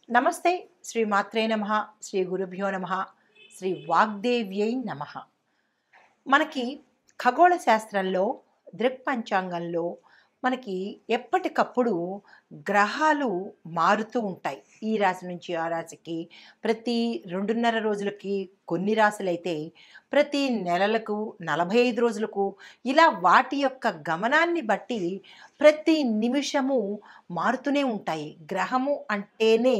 నమస్తే. శ్రీ మాత్రే నమః. శ్రీ గురుభ్యో నమః. శ్రీ వాగ్దేవ్యై నమః. మనకి ఖగోళ శాస్త్రంలో, దృక్పంచాంగంలో మనకి ఎప్పటికప్పుడు గ్రహాలు మారుతూ ఉంటాయి. ఈ రాశి నుంచి ఆ రాశికి, ప్రతి 2.5 రోజులకి కొన్ని రాశులైతే, ప్రతి నెలలకు, 45 రోజులకు ఇలా వాటి యొక్క గమనాన్ని బట్టి ప్రతి నిమిషము మారుతూనే ఉంటాయి. గ్రహము అంటేనే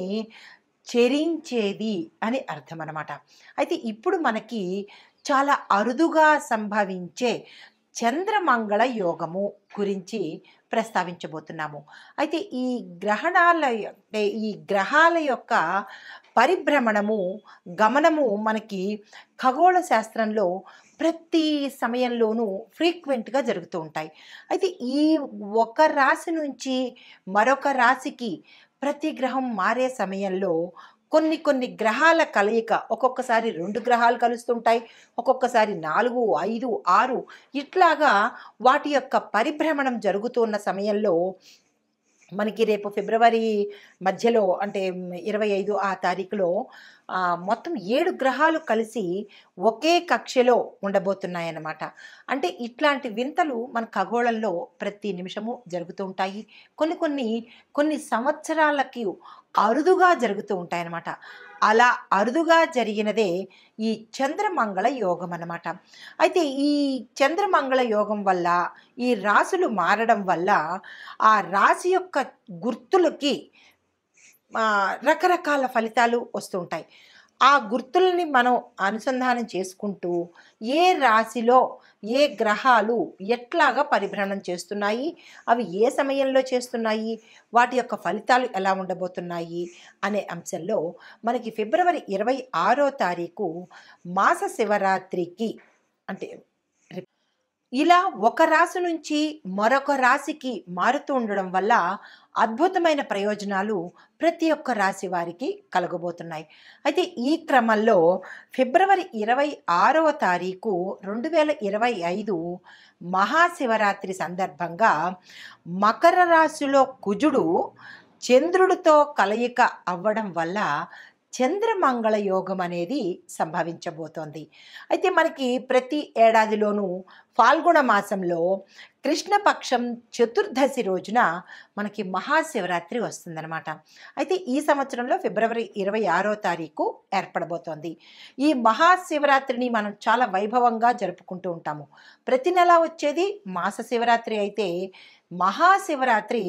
చెరించేది అని అర్థం అన్నమాట. అయితే ఇప్పుడు మనకి చాలా అరుదుగా సంభవించే చంద్రమంగళ యోగము గురించి ప్రస్తావించబోతున్నాము. అయితే ఈ గ్రహాల యొక్క పరిభ్రమణము, గమనము మనకి ఖగోళ శాస్త్రంలో ప్రతి సమయంలోనూ ఫ్రీక్వెంట్గా జరుగుతూ ఉంటాయి. అయితే ఈ ఒక రాశి నుంచి మరొక రాశికి ప్రతి గ్రహం మారే సమయంలో కొన్ని గ్రహాల కలయిక, ఒక్కొక్కసారి 2 గ్రహాలు కలుస్తుంటాయి, ఒక్కొక్కసారి 4, 5, 6 ఇట్లాగా వాటి యొక్క పరిభ్రమణం జరుగుతున్న సమయంలో మనకి రేపు ఫిబ్రవరి మధ్యలో అంటే 25 ఆ తారీఖులో మొత్తం 7 గ్రహాలు కలిసి ఒకే కక్షలో ఉండబోతున్నాయన్నమాట. అంటే ఇట్లాంటి వింతలు మన ఖగోళంలో ప్రతి నిమిషము జరుగుతూ ఉంటాయి. కొన్ని సంవత్సరాలకి అరుదుగా జరుగుతూ ఉంటాయన్నమాట. అలా అరుదుగా జరిగినదే ఈ చంద్రమంగళ యోగం అన్నమాట. అయితే ఈ చంద్రమంగళ యోగం వల్ల, ఈ రాశులు మారడం వల్ల ఆ రాశి యొక్క గుర్తులకి రకరకాల ఫలితాలు వస్తూ ఉంటాయి. ఆ గుర్తుల్ని మనం అనుసంధానం చేసుకుంటూ ఏ రాశిలో ఏ గ్రహాలు ఎట్లాగా పరిభ్రమణం చేస్తున్నాయి, అవి ఏ సమయంలో చేస్తున్నాయి, వాటి యొక్క ఫలితాలు ఎలా ఉండబోతున్నాయి అనే అంశంలో మనకి ఫిబ్రవరి 26వ తారీఖు మాస శివరాత్రికి, అంటే ఇలా ఒక రాశి నుంచి మరొక రాశికి మారుతూ ఉండడం వల్ల అద్భుతమైన ప్రయోజనాలు ప్రతి ఒక్క రాశి వారికి కలగబోతున్నాయి. అయితే ఈ క్రమంలో ఫిబ్రవరి 26వ తారీఖు 2025 మహాశివరాత్రి సందర్భంగా మకర రాశిలో కుజుడు చంద్రుడితో కలయిక అవ్వడం వల్ల చంద్రమంగళ యోగం అనేది సంభవించబోతోంది. అయితే మనకి ప్రతి ఏడాదిలోనూ ఫాల్గుణ మాసంలో కృష్ణపక్షం చతుర్దశి రోజున మనకి మహాశివరాత్రి వస్తుందన్నమాట. అయితే ఈ సంవత్సరంలో ఫిబ్రవరి 26వ తారీఖు ఏర్పడబోతోంది. ఈ మహాశివరాత్రిని మనం చాలా వైభవంగా జరుపుకుంటూ ఉంటాము. ప్రతి నెల వచ్చేది మాస శివరాత్రి అయితే మహాశివరాత్రి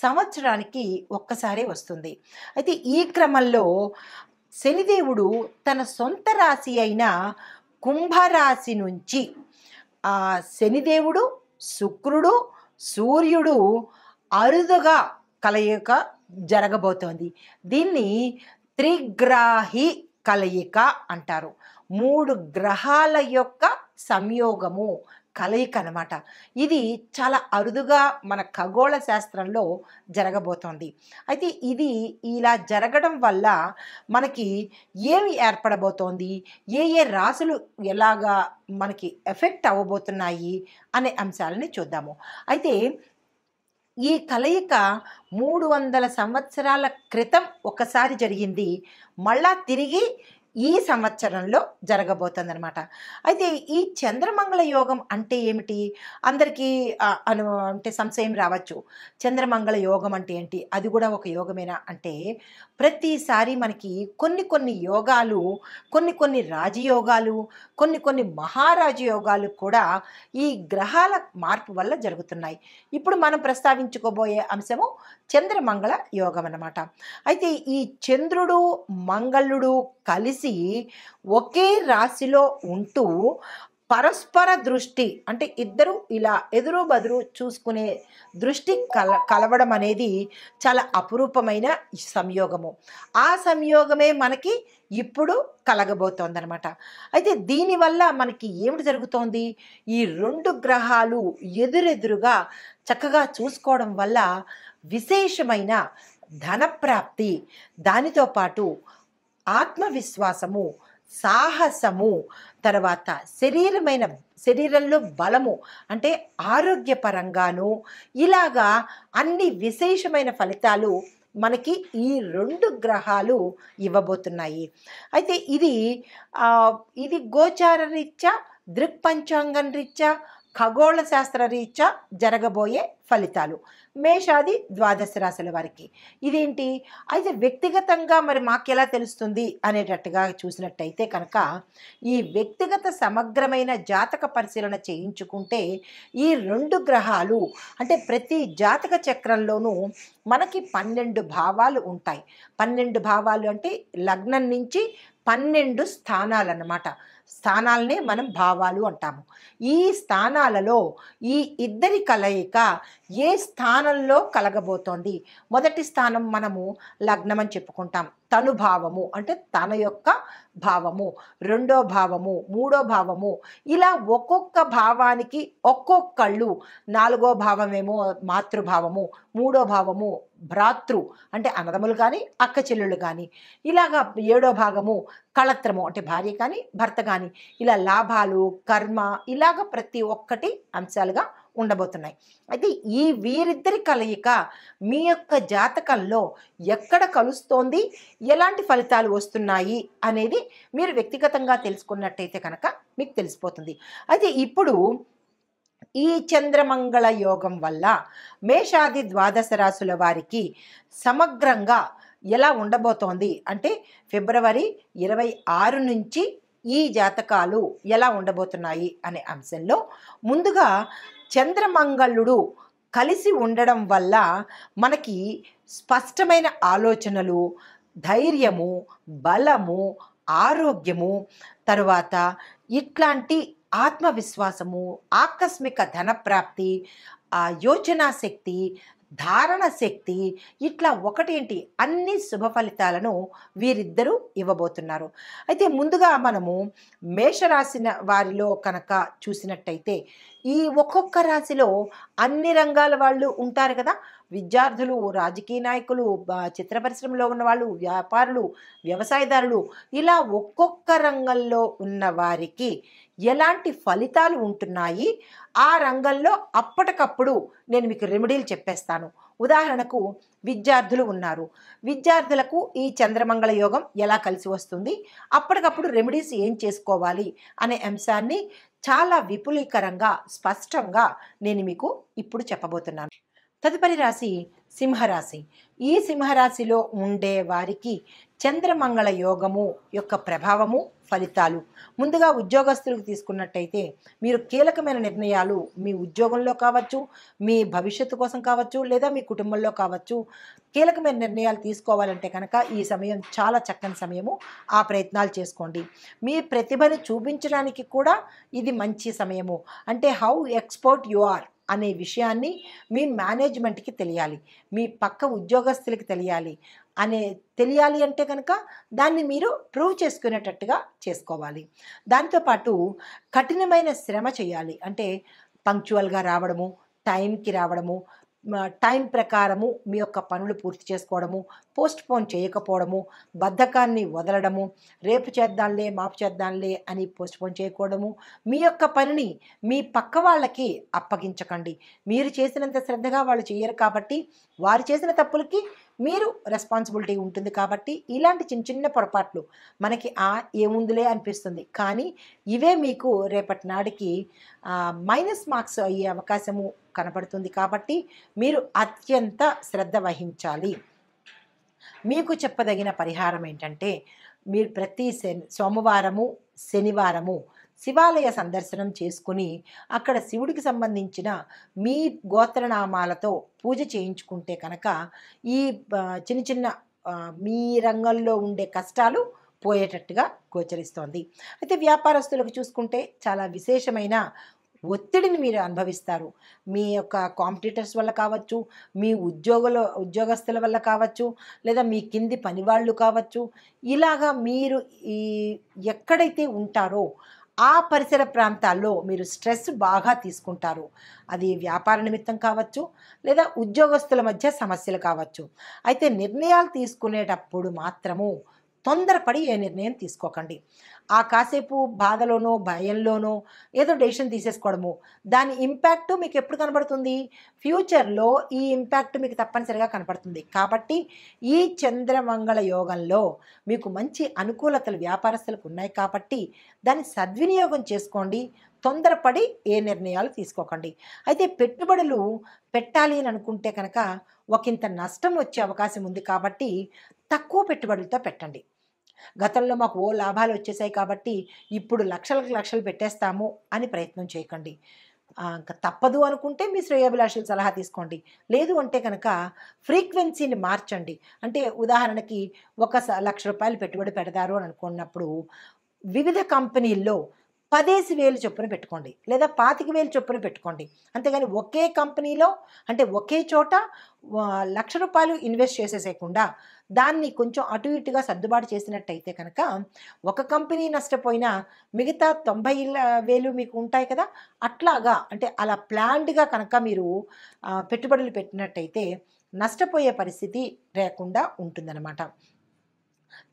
సంవత్సరానికి ఒక్కసారే వస్తుంది. అయితే ఈ క్రమంలో శనిదేవుడు తన సొంత రాశి అయిన కుంభరాశి నుంచి శనిదేవుడు, శుక్రుడు, సూర్యుడు అరుదుగా కలయిక జరగబోతోంది. దీన్ని త్రిగ్రాహి కలయిక అంటారు. 3 గ్రహాల యొక్క సంయోగము, కలయిక అన్నమాట. ఇది చాలా అరుదుగా మన ఖగోళ శాస్త్రంలో జరగబోతోంది. అయితే ఇది ఇలా జరగడం వల్ల మనకి ఏమి ఏర్పడబోతోంది, ఏ రాశులు ఎలాగా మనకి ఎఫెక్ట్ అవ్వబోతున్నాయి అనే అంశాలని చూద్దాము. అయితే ఈ కలయిక 300 సంవత్సరాల క్రితం ఒకసారి జరిగింది, మళ్ళా తిరిగి ఈ సంవత్సరంలో జరగబోతుందన్నమాట. అయితే ఈ చంద్రమంగళ యోగం అంటే ఏమిటి? అందరికీ అంటే సంశయం రావచ్చు. చంద్రమంగళ యోగం అంటే ఏంటి? అది కూడా ఒక యోగమేనా అంటే, ప్రతిసారి మనకి కొన్ని యోగాలు, కొన్ని రాజయోగాలు, కొన్ని మహారాజ యోగాలు కూడా ఈ గ్రహాల మార్పు వల్ల జరుగుతున్నాయి. ఇప్పుడు మనం ప్రస్తావించుకోబోయే అంశము చంద్రమంగళ యోగం అన్నమాట. అయితే ఈ చంద్రుడు, మంగళుడు కలిసి ఒకే రాశిలో ఉంటూ పరస్పర దృష్టి, అంటే ఇద్దరు ఇలా ఎదురు బదురు చూసుకునే దృష్టి కలవడం అనేది చాలా అపురూపమైన సంయోగము. ఆ సంయోగమే మనకి ఇప్పుడు కలగబోతోందనమాట. అయితే దీనివల్ల మనకి ఏమిటి జరుగుతోంది? ఈ 2 గ్రహాలు ఎదురెదురుగా చక్కగా చూసుకోవడం వల్ల విశేషమైన ధనప్రాప్తి, దానితో పాటు ఆత్మవిశ్వాసము, సాహసము, తర్వాత శరీరంలో బలము, అంటే ఆరోగ్యపరంగాను ఇలాగా అన్ని విశేషమైన ఫలితాలు మనకి ఈ 2 గ్రహాలు ఇవ్వబోతున్నాయి. అయితే ఇది గోచార రీత్యా, దృక్పంచాంగం రీత్యా, ఖగోళ శాస్త్ర రీత్యా జరగబోయే ఫలితాలు మేషాది ద్వాదశ రాశుల వారికి. ఇదేంటి అయితే వ్యక్తిగతంగా మరి మాకెలా తెలుస్తుంది అనేటట్టుగా చూసినట్టయితే కనుక, ఈ వ్యక్తిగత సమగ్రమైన జాతక పరిశీలన చేయించుకుంటే ఈ 2 గ్రహాలు అంటే ప్రతి జాతక చక్రంలోనూ మనకి 12 భావాలు ఉంటాయి. 12 భావాలు అంటే లగ్నం నుంచి 12 స్థానాలన్నమాట. స్థానాలనే మనం భావాలు అంటాము. ఈ స్థానాలలో ఈ ఇద్దరి కలయిక ఏ స్థానంలో కలగబోతోంది. మొదటి స్థానం మనము లగ్నం అని చెప్పుకుంటాం. తను భావము అంటే తన యొక్క భావము, రెండో భావము, మూడో భావము, ఇలా ఒక్కొక్క భావానికి ఒక్కొక్కళ్ళు. నాలుగో భావమేమో మాతృభావము, మూడో భావము భ్రాతృ అంటే అన్నదమ్ములు కానీ అక్క చెల్లెళ్ళు కానీ, ఇలాగా ఏడో భాగము కళత్రము అంటే భార్య కానీ భర్త కానీ, ఇలా లాభాలు కర్మ ఇలాగ ప్రతి ఒక్కటి అంశాలుగా ఉండబోతున్నాయి. అయితే ఈ వీరిద్దరి కలయిక మీ యొక్క జాతకంలో ఎక్కడ కలుస్తోంది, ఎలాంటి ఫలితాలు వస్తున్నాయి అనేది మీరు వ్యక్తిగతంగా తెలుసుకున్నట్టయితే కనుక మీకు తెలిసిపోతుంది. అయితే ఇప్పుడు ఈ చంద్రమంగళ యోగం వల్ల మేషాది ద్వాదశ రాశుల వారికి సమగ్రంగా ఎలా ఉండబోతోంది అంటే ఫిబ్రవరి 26 నుంచి ఈ జాతకాలు ఎలా ఉండబోతున్నాయి అనే అంశంలో ముందుగా చంద్రమంగళుడు కలిసి ఉండడం వల్ల మనకి స్పష్టమైన ఆలోచనలు, ధైర్యము, బలము, ఆరోగ్యము, తరువాత ఇట్లాంటి ఆత్మవిశ్వాసము, ఆకస్మిక ధనప్రాప్తి, యోచనా శక్తి, ధారణ శక్తి, ఇట్లా ఒకటేంటి అన్ని శుభ ఫలితాలను వీరిద్దరూ ఇవ్వబోతున్నారు. అయితే ముందుగా మనము మేషరాశి వారిలో కనుక చూసినట్టయితే ఈ ఒక్కొక్క రాశిలో అన్ని రంగాల వాళ్ళు ఉంటారు కదా. విద్యార్థులు, రాజకీయ నాయకులు, చిత్ర పరిశ్రమలో ఉన్న వాళ్ళు, వ్యాపారులు, వ్యవసాయదారులు, ఇలా ఒక్కొక్క రంగంలో ఉన్న వారికి ఎలాంటి ఫలితాలు ఉంటున్నాయి, ఆ రంగంలో అప్పటికప్పుడు నేను మీకు రెమెడీలు చెప్పేస్తాను. ఉదాహరణకు విద్యార్థులు ఉన్నారు. విద్యార్థులకు ఈ చంద్రమంగళ యోగం ఎలా కలిసి వస్తుంది, అప్పటికప్పుడు రెమెడీస్ ఏం చేసుకోవాలి అనే అంశాన్ని చాలా విపులీకరంగా స్పష్టంగా నేను మీకు ఇప్పుడు చెప్పబోతున్నాను. తదుపరి రాశి సింహరాశి. ఈ సింహరాశిలో ఉండే వారికి చంద్రమంగళ యోగము యొక్క ప్రభావము, ఫలితాలు. ముందుగా ఉద్యోగస్తులకు తీసుకున్నట్టయితే మీరు కీలకమైన నిర్ణయాలు మీ ఉద్యోగంలో కావచ్చు, మీ భవిష్యత్తు కోసం కావచ్చు, లేదా మీ కుటుంబంలో కావచ్చు, కీలకమైన నిర్ణయాలు తీసుకోవాలంటే కనుక ఈ సమయం చాలా చక్కని సమయము. ఆ ప్రయత్నాలు చేసుకోండి. మీ ప్రతిభను చూపించడానికి కూడా ఇది మంచి సమయము. అంటే హౌ ఎక్స్పర్ట్ యు ఆర్ అనే విషయాన్ని మీ మేనేజ్మెంట్కి తెలియాలి, మీ పక్క ఉద్యోగస్తులకి తెలియాలి అంటే కనుక దాన్ని మీరు ప్రూవ్ చేసుకునేటట్టుగా చేసుకోవాలి. దాంతోపాటు కఠినమైన శ్రమ చేయాలి. అంటే పంక్చువల్గా రావడము, టైంకి రావడము, టైం ప్రకారము మీ యొక్క పనులు పూర్తి చేసుకోవడము, పోస్ట్ పోన్ చేయకపోవడము, బద్ధకాన్ని వదలడము, రేపు చేద్దాంలే మాపు చేద్దాంలే అని పోస్ట్ పోన్ చేయకూడము, మీ యొక్క పనిని మీ పక్క వాళ్ళకి అప్పగించకండి. మీరు చేసినంత శ్రద్ధగా వాళ్ళు చేయరు కాబట్టి వారు చేసిన తప్పులకి మీరు రెస్పాన్సిబిలిటీ ఉంటుంది. కాబట్టి ఇలాంటి చిన్న చిన్న పొరపాట్లు మనకి ఏముందిలే అనిపిస్తుంది, కానీ ఇవే మీకు రేపటి నాడికి మైనస్ మార్క్స్ అయ్యే అవకాశము కనపడుతుంది. కాబట్టి మీరు అత్యంత శ్రద్ధ వహించాలి. మీకు చెప్పదగిన పరిహారం ఏంటంటే మీరు ప్రతి సోమవారము, శనివారము శివాలయ సందర్శనం చేసుకుని అక్కడ శివుడికి సంబంధించిన మీ గోత్రనామాలతో పూజ చేయించుకుంటే కనుక ఈ చిన్న చిన్న మీ రంగంలో ఉండే కష్టాలు పోయేటట్టుగా గోచరిస్తోంది. అయితే వ్యాపారస్తులకు చూసుకుంటే చాలా విశేషమైన ఒత్తిడిని మీరు అనుభవిస్తారు. మీ యొక్క కాంపిటీటర్స్ వల్ల కావచ్చు, మీ ఉద్యోగస్తుల వల్ల కావచ్చు, లేదా మీ కింది పనివాళ్ళు కావచ్చు. ఇలాగా మీరు ఎక్కడైతే ఉంటారో ఆ పరిసర ప్రాంతాల్లో మీరు స్ట్రెస్ బాగా తీసుకుంటారు. అది వ్యాపార నిమిత్తం కావచ్చు, లేదా ఉద్యోగస్తుల మధ్య సమస్యలు కావచ్చు. అయితే నిర్ణయాలు తీసుకునేటప్పుడు మాత్రము తొందరపడి ఏ నిర్ణయం తీసుకోకండి. ఆ కాసేపు బాధలోనో, భయంలోనో ఏదో డెసిషన్ తీసేసుకోవడము, దాని ఇంపాక్ట్ మీకు ఎప్పుడు కనబడుతుంది? ఫ్యూచర్‌లో ఈ ఇంపాక్ట్ మీకు తప్పనిసరిగా కనపడుతుంది. కాబట్టి ఈ చంద్రమంగళ యోగంలో మీకు మంచి అనుకూలతలు వ్యాపారస్తులకు ఉన్నాయి కాబట్టి దాన్ని సద్వినియోగం చేసుకోండి. తొందరపడి ఏ నిర్ణయాలు తీసుకోకండి. అయితే పెట్టుబడులు పెట్టాలి అని అనుకుంటే కనుక ఒకంత నష్టం వచ్చే అవకాశం ఉంది కాబట్టి తక్కువ పెట్టుబడులతో పెట్టండి. గతంలో మాకు లాభాలు వచ్చేసాయి కాబట్టి ఇప్పుడు లక్షలకు లక్షలు పెట్టేస్తాము అని ప్రయత్నం చేయకండి. ఇంక తప్పదు అనుకుంటే మీ శ్రేయోభిలాషుల సలహా తీసుకోండి. లేదు అంటే కనుక ఫ్రీక్వెన్సీని మార్చండి. అంటే ఉదాహరణకి రూ. 1,00,000 పెట్టుబడి పెడతారు అని అనుకున్నప్పుడు వివిధ కంపెనీల్లో 10,000 చొప్పున పెట్టుకోండి, లేదా 25,000 చొప్పున పెట్టుకోండి. అంతేగాని ఒకే కంపెనీలో అంటే ఒకే చోట రూ. 1,00,000 ఇన్వెస్ట్ చేసేసేయకుండా దాన్ని కొంచెం అటు ఇటుగా సర్దుబాటు చేసినట్టయితే కనుక ఒక కంపెనీ నష్టపోయినా మిగతా 90,000 మీకు ఉంటాయి కదా. అట్లాగా అంటే అలా ప్లాన్డ్గా కనుక మీరు పెట్టుబడులు పెట్టినట్టయితే నష్టపోయే పరిస్థితి లేకుండా ఉంటుందన్నమాట.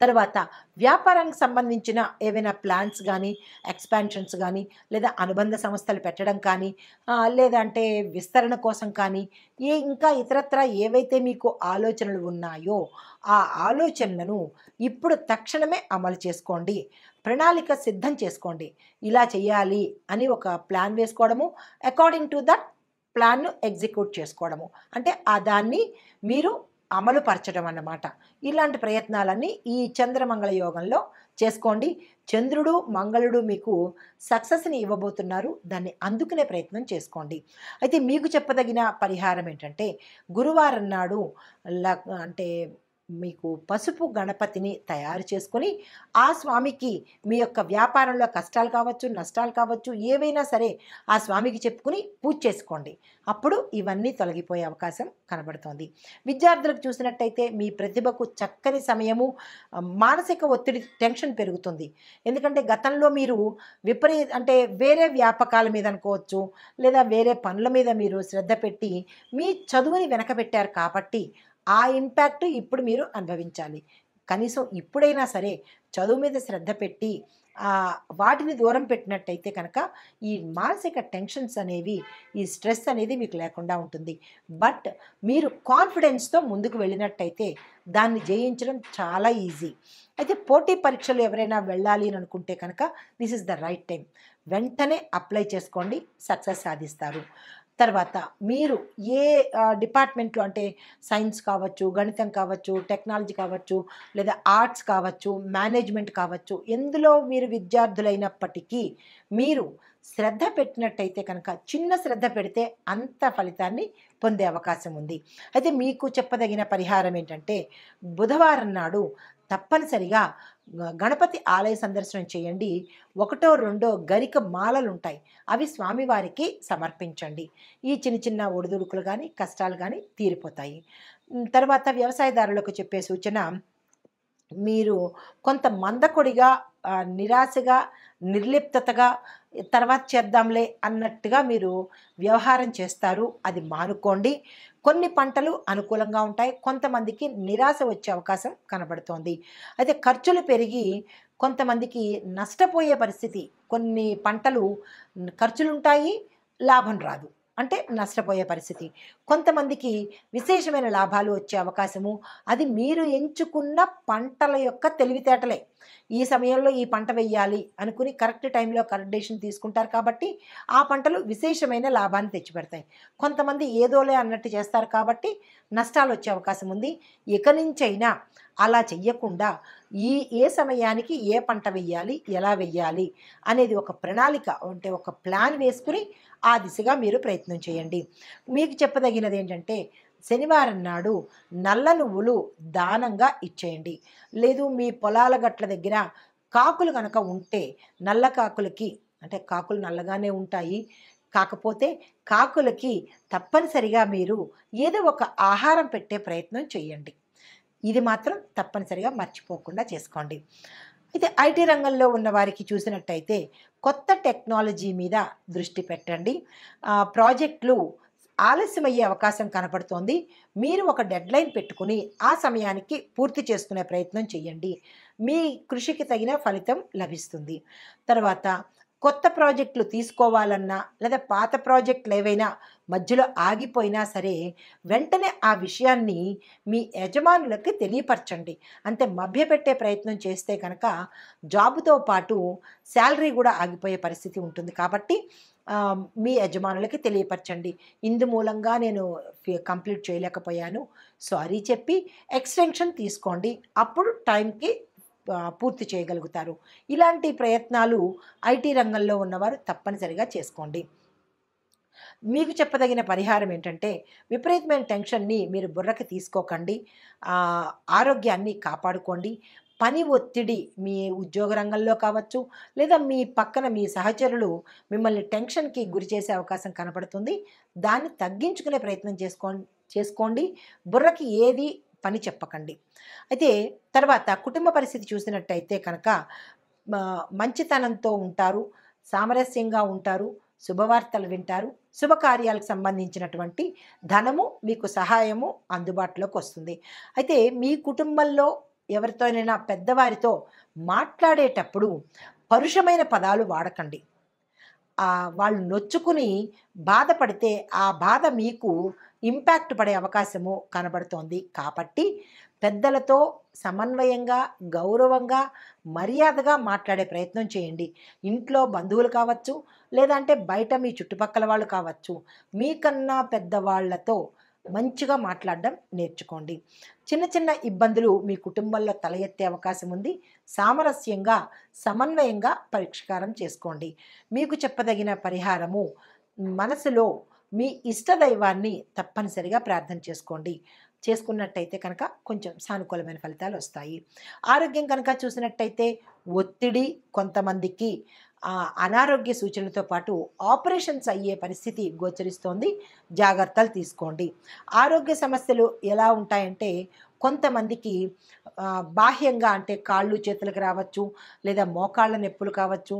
తర్వాత వ్యాపారానికి సంబంధించిన ఏవైనా ప్లాన్స్ కానీ, ఎక్స్పాన్షన్స్ కానీ, లేదా అనుబంధ సంస్థలు పెట్టడం కానీ, లేదంటే విస్తరణ కోసం కానీ, ఇంకా ఇతరత్రా ఏవైతే మీకు ఆలోచనలు ఉన్నాయో ఆ ఆలోచనలను ఇప్పుడు తక్షణమే అమలు చేసుకోండి. ప్రణాళిక సిద్ధం చేసుకోండి. ఇలా చేయాలి అని ఒక ప్లాన్ వేసుకోవడము, అకార్డింగ్ టు దట్ ప్లాన్ను ఎగ్జిక్యూట్ చేసుకోవడము, అంటే దాన్ని మీరు అమలు పరచడం అన్నమాట. ఇలాంటి ప్రయత్నాలన్నీ ఈ చంద్రమంగళ యోగంలో చేసుకోండి. చంద్రుడు, మంగళుడు మీకు సక్సెస్ని ఇవ్వబోతున్నారు. దాన్ని అందుకునే ప్రయత్నం చేసుకోండి. అయితే మీకు చెప్పదగిన పరిహారం ఏంటంటే గురువారం నాడు అంటే మీకు పసుపు గణపతిని తయారు చేసుకొని ఆ స్వామికి మీ యొక్క వ్యాపారంలో కష్టాలు కావచ్చు, నష్టాలు కావచ్చు, ఏవైనా సరే ఆ స్వామికి చెప్పుకుని పూజ చేసుకోండి. అప్పుడు ఇవన్నీ తొలగిపోయే అవకాశం కనబడుతోంది. విద్యార్థులకు చూసినట్టయితే మీ ప్రతిభకు చక్కని సమయము, మానసిక ఒత్తిడి, టెన్షన్ పెరుగుతుంది. ఎందుకంటే గతంలో మీరు అంటే వేరే వ్యాపకాల మీద అనుకోవచ్చు, లేదా వేరే పనుల మీద మీరు శ్రద్ధ పెట్టి మీ చదువుని వెనకబెట్టారు కాబట్టి ఆ ఇంపాక్ట్ ఇప్పుడు మీరు అనుభవించాలి. కనీసం ఇప్పుడైనా సరే చదువు మీద శ్రద్ధ పెట్టి వాటిని దూరం పెట్టినట్టయితే కనుక ఈ మానసిక టెన్షన్స్ అనేవి, ఈ స్ట్రెస్ అనేది మీకు లేకుండా ఉంటుంది. బట్ మీరు కాన్ఫిడెన్స్తో ముందుకు వెళ్ళినట్టయితే దాన్ని జయించడం చాలా ఈజీ. అయితే పోటీ పరీక్షలు ఎవరైనా వెళ్ళాలి అని అనుకుంటే కనుక this is the right time. వెంటనే అప్లై చేసుకోండి, సక్సెస్ సాధిస్తారు. తర్వాత మీరు ఏ డిపార్ట్మెంట్లో అంటే సైన్స్ కావచ్చు, గణితం కావచ్చు, టెక్నాలజీ కావచ్చు, లేదా ఆర్ట్స్ కావచ్చు, మేనేజ్మెంట్ కావచ్చు, ఎందులో మీరు విద్యార్థులైనప్పటికీ మీరు శ్రద్ధ పెట్టినట్టయితే కనుక చిన్న శ్రద్ధ పెడితే అంత ఫలితాన్ని పొందే అవకాశం ఉంది. అయితే మీకు చెప్పదగిన పరిహారం ఏంటంటే బుధవారం నాడు తప్పనిసరిగా గణపతి ఆలయ సందర్శనం చేయండి. 1, 2 గరిక మాలలు ఉంటాయి, అవి స్వామివారికి సమర్పించండి. ఈ చిన్న చిన్న ఒడిదుడుకులు కానీ, కష్టాలు కానీ తీరిపోతాయి. తర్వాత వ్యవసాయదారులకు చెప్పే సూచన, మీరు కొంత మందకొడిగా, నిరాశగా, నిర్లిప్తతగా తర్వాత చేద్దాంలే అన్నట్టుగా మీరు వ్యవహారం చేస్తారు. అది మానుకోండి. కొన్ని పంటలు అనుకూలంగా ఉంటాయి, కొంతమందికి నిరాశ వచ్చే అవకాశం కనబడుతోంది. అయితే ఖర్చులు పెరిగి కొంతమందికి నష్టపోయే పరిస్థితి, కొన్ని పంటలు ఖర్చులుంటాయి, లాభం రాదు, అంటే నష్టపోయే పరిస్థితి. కొంతమందికి విశేషమైన లాభాలు వచ్చే అవకాశము, అది మీరు ఎంచుకున్న పంటల యొక్క తెలివితేటలే. ఈ సమయంలో ఈ పంట వెయ్యాలి అనుకుని కరెక్ట్ టైంలో కరెక్ట్ డెసిషన్ తీసుకుంటారు కాబట్టి ఆ పంటలు విశేషమైన లాభాన్ని తెచ్చిపెడతాయి. కొంతమంది ఏదోలే అన్నట్టు చేస్తారు కాబట్టి నష్టాలు వచ్చే అవకాశం ఉంది. ఇక నుంచైనా అలా చెయ్యకుండా ఏ సమయానికి ఏ పంట వెయ్యాలి, ఎలా వెయ్యాలి అనేది ఒక ప్రణాళిక, అంటే ఒక ప్లాన్ వేసుకుని ఆ దిశగా మీరు ప్రయత్నం చేయండి. మీకు చెప్పదగినది ఏంటంటే శనివారం నాడు నల్ల నువ్వులు దానంగా ఇచ్చేయండి. లేదు మీ పొలాల గట్ల దగ్గర కాకులు కనుక ఉంటే నల్ల కాకులకి, అంటే కాకులు నల్లగానే ఉంటాయి, కాకపోతే కాకులకి తప్పనిసరిగా మీరు ఏదో ఒక ఆహారం పెట్టే ప్రయత్నం చేయండి. ఇది మాత్రం తప్పనిసరిగా మర్చిపోకుండా చేసుకోండి. అయితే ఐటీ రంగంలో ఉన్న వారికి చూసినట్టయితే కొత్త టెక్నాలజీ మీద దృష్టి పెట్టండి. ప్రాజెక్టులు ఆలస్యమయ్యే అవకాశం కనపడుతోంది. మీరు ఒక డెడ్లైన్ పెట్టుకుని ఆ సమయానికి పూర్తి చేసుకునే ప్రయత్నం చేయండి. మీ కృషికి తగిన ఫలితం లభిస్తుంది. తర్వాత కొత్త ప్రాజెక్టులు తీసుకోవాలన్నా లేదా పాత ప్రాజెక్టులు ఏవైనా మధ్యలో ఆగిపోయినా సరే వెంటనే ఆ విషయాన్ని మీ యజమానులకి తెలియపరచండి. అంతే మభ్యపెట్టే ప్రయత్నం చేస్తే కనుక జాబుతో పాటు శాలరీ కూడా ఆగిపోయే పరిస్థితి ఉంటుంది. కాబట్టి మీ యజమానులకి తెలియపరచండి. ఇందు మూలంగా నేను కంప్లీట్ చేయలేకపోయాను, సారీ చెప్పి ఎక్స్టెన్షన్ తీసుకోండి. అప్పుడు టైంకి పూర్తి చేయగలుగుతారు. ఇలాంటి ప్రయత్నాలు ఐటీ రంగంలో ఉన్నవారు తప్పనిసరిగా చేసుకోండి. మీకు చెప్పదగిన పరిహారం ఏంటంటే విపరీతమైన టెన్షన్ని మీరు బుర్రకి తీసుకోకండి. ఆరోగ్యాన్ని కాపాడుకోండి. పని ఒత్తిడి మీ ఉద్యోగ రంగంలో కావచ్చు, లేదా మీ పక్కన మీ సహచరులు మిమ్మల్ని టెన్షన్కి గురి చేసే అవకాశం కనపడుతుంది. దాన్ని తగ్గించుకునే ప్రయత్నం చేసుకోండి. బుర్రకి ఏది పని చెప్పకండి. అయితే తర్వాత కుటుంబ పరిస్థితి చూసినట్టయితే కనుక మంచితనంతో ఉంటారు, సామరస్యంగా ఉంటారు, శుభవార్తలు వింటారు, శుభకార్యాలకు సంబంధించినటువంటి ధనము మీకు సహాయము అందుబాటులోకి వస్తుంది. అయితే మీ కుటుంబంలో ఎవరితోనైనా పెద్దవారితో మాట్లాడేటప్పుడు పరుషమైన పదాలు వాడకండి. వాళ్ళు నొచ్చుకుని బాధపడితే ఆ బాధ మీకు ఇంపాక్ట్ పడే అవకాశము కనబడుతోంది. కాబట్టి పెద్దలతో సమన్వయంగా, గౌరవంగా, మర్యాదగా మాట్లాడే ప్రయత్నం చేయండి. ఇంట్లో బంధువులు కావచ్చు, లేదంటే బయట మీ చుట్టుపక్కల వాళ్ళు కావచ్చు, మీకన్నా పెద్దవాళ్లతో మంచిగా మాట్లాడడం నేర్చుకోండి. చిన్న చిన్న ఇబ్బందులు మీ కుటుంబంలో తల ఎత్తే అవకాశం ఉంది. సామరస్యంగా, సమన్వయంగా పరిష్కారం చేసుకోండి. మీకు చెప్పదగిన పరిహారము మనసులో మీ ఇష్టదైవాన్ని తప్పనిసరిగా ప్రార్థన చేసుకోండి. చేసుకున్నట్టయితే కనుక కొంచెం సానుకూలమైన ఫలితాలు వస్తాయి. ఆరోగ్యం కనుక చూసినట్టయితే ఒత్తిడి, కొంతమందికి అనారోగ్య సూచనలతో పాటు ఆపరేషన్స్ అయ్యే పరిస్థితి గోచరిస్తోంది. జాగ్రత్తలు తీసుకోండి. ఆరోగ్య సమస్యలు ఎలా ఉంటాయంటే కొంతమందికి బాహ్యంగా అంటే కాళ్ళు చేతులకు రావచ్చు, లేదా మోకాళ్ళ నొప్పులు కావచ్చు,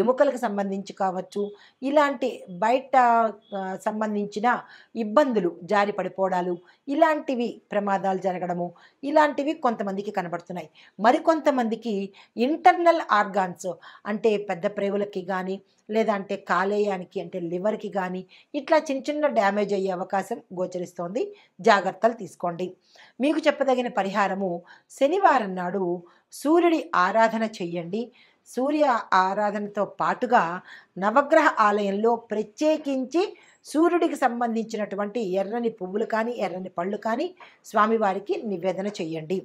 ఎముకలకు సంబంధించి కావచ్చు, ఇలాంటి బయట సంబంధించిన ఇబ్బందులు, జారి పడిపోవడాలు, ఇలాంటివి ప్రమాదాలు జరగడము, ఇలాంటివి కొంతమందికి కనబడుతున్నాయి. మరికొంతమందికి ఇంటర్నల్ ఆర్గాన్స్ అంటే పెద్ద ప్రేవులకి కానీ, లేదా అంటే కాలేయానికి అంటే లివర్కి కానీ ఇట్లా చిన్న చిన్న డ్యామేజ్ అయ్యే అవకాశం గోచరిస్తోంది. జాగ్రత్తలు తీసుకోండి. మీకు చెప్పదగిన పరిహారము శనివారం నాడు సూర్యుడి ఆరాధన చెయ్యండి. సూర్య ఆరాధనతో పాటుగా నవగ్రహ ఆలయంలో ప్రత్యేకించి సూర్యుడికి సంబంధించినటువంటి ఎర్రని పువ్వులు కానీ, ఎర్రని పళ్ళు కానీ స్వామివారికి నివేదన చెయ్యండి.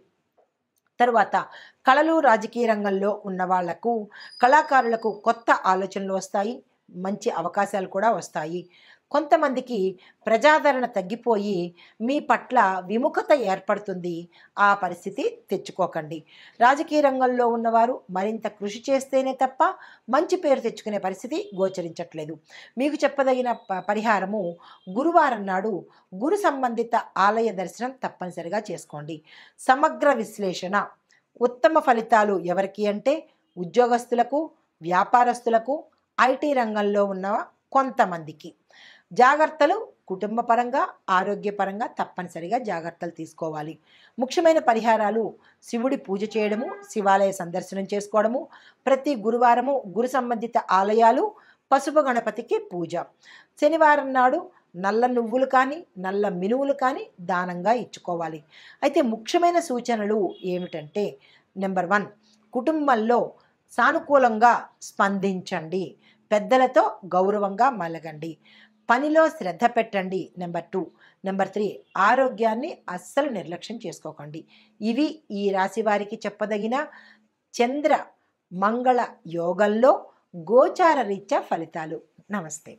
తరువాత కళలు, రాజకీయ రంగంలో ఉన్న వాళ్లకు, కళాకారులకు కొత్త ఆలోచనలు వస్తాయి, మంచి అవకాశాలు కూడా వస్తాయి. కొంతమందికి ప్రజాదరణ తగ్గిపోయి మీ పట్ల విముఖత ఏర్పడుతుంది. ఆ పరిస్థితి తెచ్చుకోకండి. రాజకీయ రంగంలో ఉన్నవారు మరింత కృషి చేస్తేనే తప్ప మంచి పేరు తెచ్చుకునే పరిస్థితి గోచరించట్లేదు. మీకు చెప్పదగిన పరిహారము గురువారం నాడు గురు సంబంధిత ఆలయ దర్శనం తప్పనిసరిగా చేసుకోండి. సమగ్ర విశ్లేషణ ఉత్తమ ఫలితాలు ఎవరికి అంటే ఉద్యోగస్తులకు, వ్యాపారస్తులకు, ఐటీ రంగంలో ఉన్న కొంతమందికి. జాగ్రత్తలు కుటుంబపరంగా, ఆరోగ్యపరంగా తప్పనిసరిగా జాగ్రత్తలు తీసుకోవాలి. ముఖ్యమైన పరిహారాలు శివుడి పూజ చేయడము, శివాలయ సందర్శనం చేసుకోవడము, ప్రతి గురువారము గురు సంబంధిత ఆలయాలు, పసుపు గణపతికి పూజ. శనివారం నాడు నల్ల నువ్వులు కానీ, నల్ల మినువులు కానీ దానంగా ఇచ్చుకోవాలి. అయితే ముఖ్యమైన సూచనలు ఏమిటంటే నెంబర్ 1, కుటుంబంలో సానుకూలంగా స్పందించండి. పెద్దలతో గౌరవంగా మలగండి. పనిలో శ్రద్ధ పెట్టండి. నెంబర్ 2. నెంబర్ 3, ఆరోగ్యాన్ని అస్సలు నిర్లక్ష్యం చేసుకోకండి. ఇవి ఈ రాశి వారికి చెప్పదగిన చంద్ర మంగళ యోగంలో గోచార రీత్యా ఫలితాలు. నమస్తే.